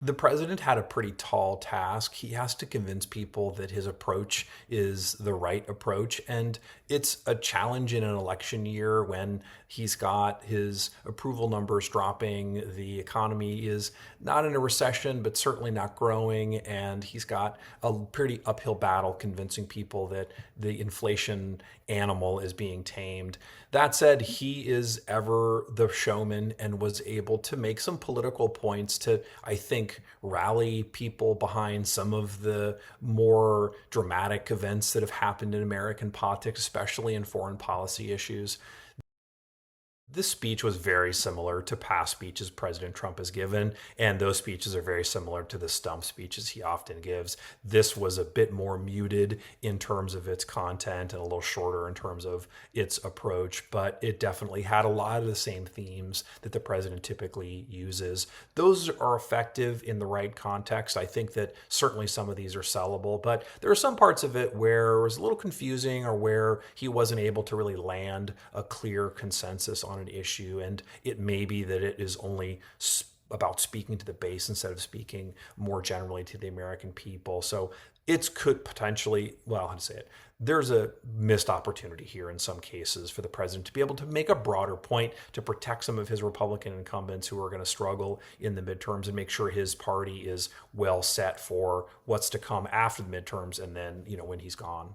The president had a pretty tall task. He has to convince people that his approach is the right approach. And it's a challenge in an election year when he's got his approval numbers dropping. The economy is not in a recession, but certainly not growing. And he's got a pretty uphill battle convincing people that the inflation animal is being tamed. That said, he is ever the showman and was able to make some political points to, I think, rally people behind some of the more dramatic events that have happened in American politics, especially in foreign policy issues. This speech was very similar to past speeches President Trump has given, and those speeches are very similar to the stump speeches he often gives. This was a bit more muted in terms of its content and a little shorter in terms of its approach, but it definitely had a lot of the same themes that the president typically uses. Those are effective in the right context. I think that certainly some of these are sellable, but there are some parts of it where it was a little confusing or where he wasn't able to really land a clear consensus on an issue. And it may be that it is only about speaking to the base instead of speaking more generally to the American people. So it could potentially, well, how to say it, there's a missed opportunity here in some cases for the president to be able to make a broader point to protect some of his Republican incumbents who are going to struggle in the midterms and make sure his party is well set for what's to come after the midterms and then, when he's gone.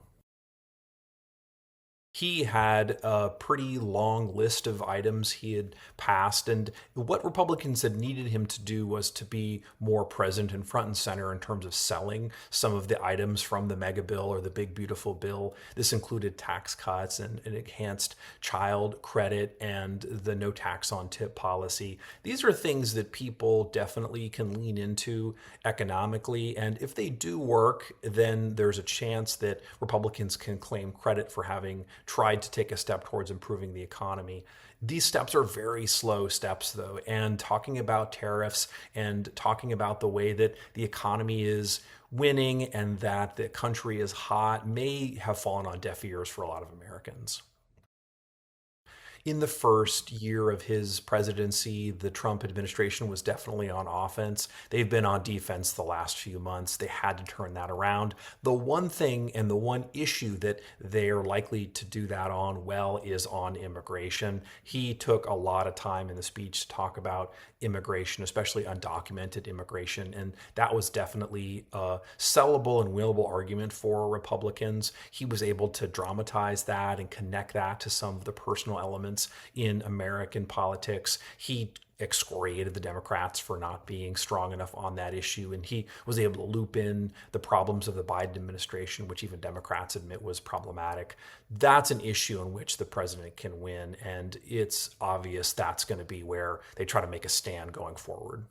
He had a pretty long list of items he had passed. And what Republicans had needed him to do was to be more present and front and center in terms of selling some of the items from the mega bill or the big, beautiful bill. This included tax cuts and an enhanced child credit and the no tax on tip policy. These are things that people definitely can lean into economically. And if they do work, then there's a chance that Republicans can claim credit for having tried to take a step towards improving the economy. These steps are very slow steps, though, and talking about tariffs and talking about the way that the economy is winning and that the country is hot may have fallen on deaf ears for a lot of Americans. In the first year of his presidency, the Trump administration was definitely on offense. They've been on defense the last few months. They had to turn that around. The one thing and the one issue that they are likely to do that on well is on immigration. He took a lot of time in the speech to talk about immigration, especially undocumented immigration, and that was definitely a sellable and winnable argument for Republicans. He was able to dramatize that and connect that to some of the personal elements in American politics. He excoriated the Democrats for not being strong enough on that issue. And he was able to loop in the problems of the Biden administration, which even Democrats admit was problematic. That's an issue in which the president can win. And it's obvious that's going to be where they try to make a stand going forward.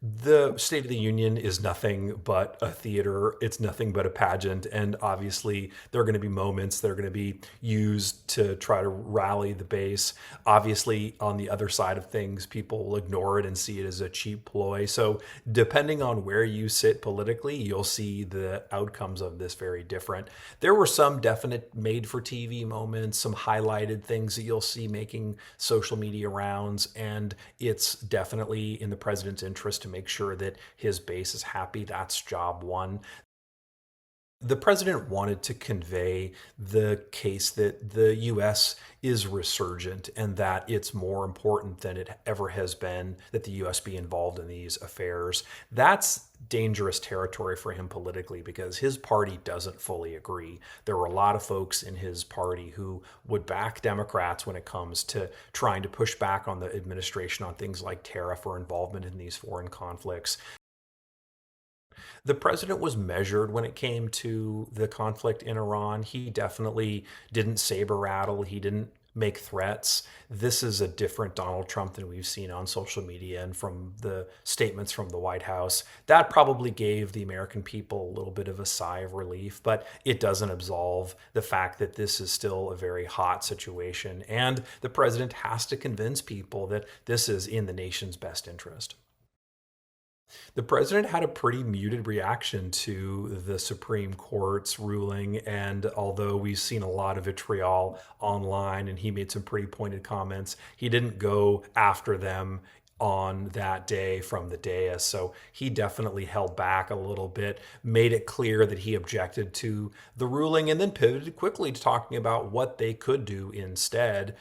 The State of the Union is nothing but a theater. It's nothing but a pageant. And obviously, there are going to be moments that are going to be used to try to rally the base. Obviously, on the other side of things, people will ignore it and see it as a cheap ploy. So, depending on where you sit politically, you'll see the outcomes of this very different. There were some definite made for TV moments, some highlighted things that you'll see making social media rounds. And it's definitely in the president's interest to make sure that his base is happy. That's job one. The president wanted to convey the case that the US is resurgent and that it's more important than it ever has been that the US be involved in these affairs. That's dangerous territory for him politically because his party doesn't fully agree. There were a lot of folks in his party who would back Democrats when it comes to trying to push back on the administration on things like tariff or involvement in these foreign conflicts. The president was measured when it came to the conflict in Iran. He definitely didn't saber rattle. He didn't make threats. This is a different Donald Trump than we've seen on social media and from the statements from the White House. That probably gave the American people a little bit of a sigh of relief, but it doesn't absolve the fact that this is still a very hot situation. And the president has to convince people that this is in the nation's best interest. The president had a pretty muted reaction to the Supreme Court's ruling. And although we've seen a lot of vitriol online and he made some pretty pointed comments, he didn't go after them on that day from the dais. So he definitely held back a little bit, made it clear that he objected to the ruling, and then pivoted quickly to talking about what they could do instead.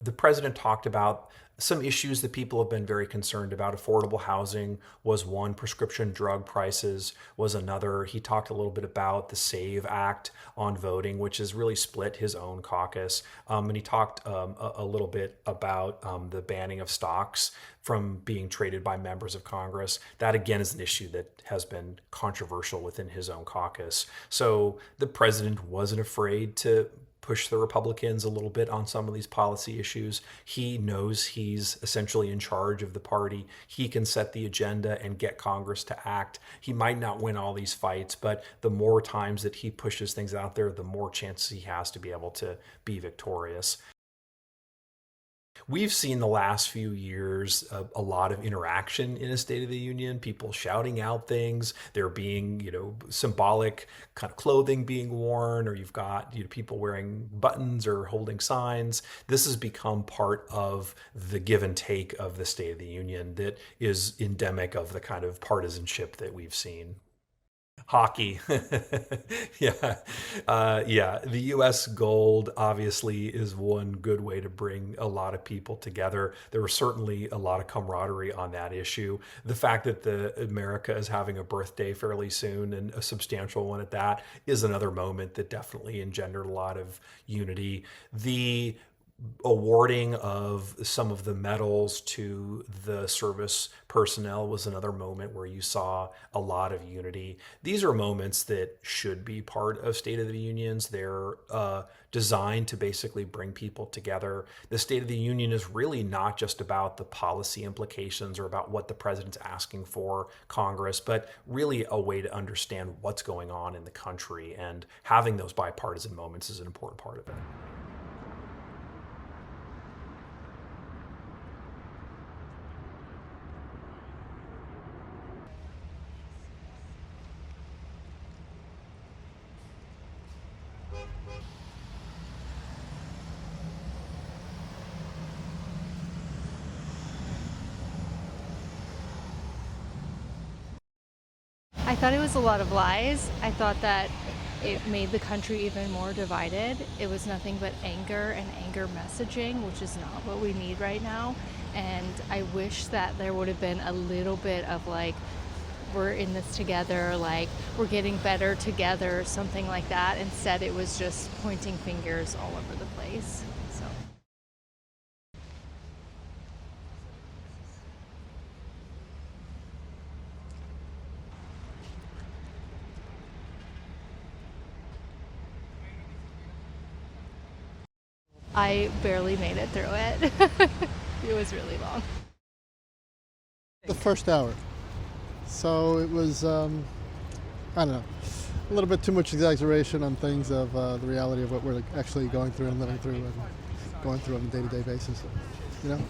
The president talked about some issues that people have been very concerned about. Affordable housing was one, prescription drug prices was another. He talked a little bit about the SAVE Act on voting, which has really split his own caucus. And he talked a little bit about the banning of stocks from being traded by members of Congress. That, again, is an issue that has been controversial within his own caucus. So the president wasn't afraid to push the Republicans a little bit on some of these policy issues. He knows he's essentially in charge of the party. He can set the agenda and get Congress to act. He might not win all these fights, but the more times that he pushes things out there, the more chances he has to be able to be victorious. We've seen the last few years a lot of interaction in a State of the Union, people shouting out things, there being, symbolic kind of clothing being worn, or you've got people wearing buttons or holding signs. This has become part of the give and take of the State of the Union that is endemic of the kind of partisanship that we've seen. Hockey. Yeah. Yeah. The U.S. gold obviously is one good way to bring a lot of people together. There was certainly a lot of camaraderie on that issue. The fact that America is having a birthday fairly soon, and a substantial one at that, is another moment that definitely engendered a lot of unity. The awarding of some of the medals to the service personnel was another moment where you saw a lot of unity. These are moments that should be part of State of the Unions. They're designed to basically bring people together. The State of the Union is really not just about the policy implications or about what the president's asking for Congress, but really a way to understand what's going on in the country, and having those bipartisan moments is an important part of it. I thought it was a lot of lies. I thought that it made the country even more divided. It was nothing but anger and anger messaging, which is not what we need right now. And I wish that there would have been a little bit of like, we're in this together, like we're getting better together, something like that. Instead, it was just pointing fingers all over the place. So. I barely made it through it. It was really long. The first hour. So it was, I don't know, a little bit too much exaggeration on things of the reality of what we're actually going through and living through and going through on a day-to-day basis, you know?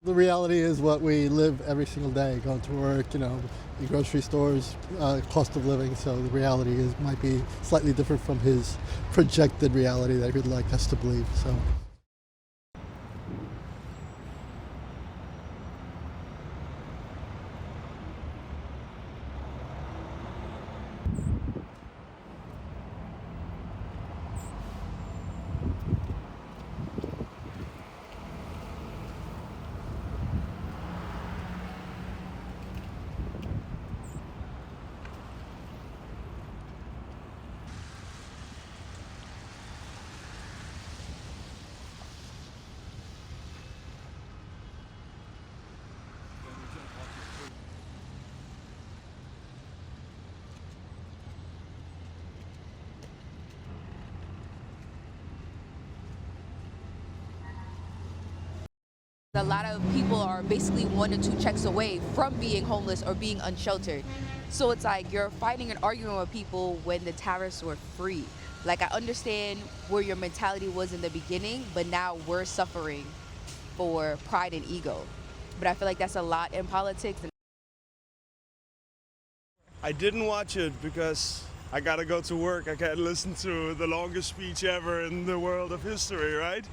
The reality is what we live every single day, going to work, the grocery stores, cost of living. So the reality is might be slightly different from his projected reality that he'd like us to believe. So. A lot of people are basically 1 to 2 checks away from being homeless or being unsheltered. So it's like you're fighting and arguing with people when the tariffs were free. Like, I understand where your mentality was in the beginning, but now we're suffering for pride and ego. But I feel like that's a lot in politics. I didn't watch it because I gotta go to work. I can't listen to the longest speech ever in the world of history, right?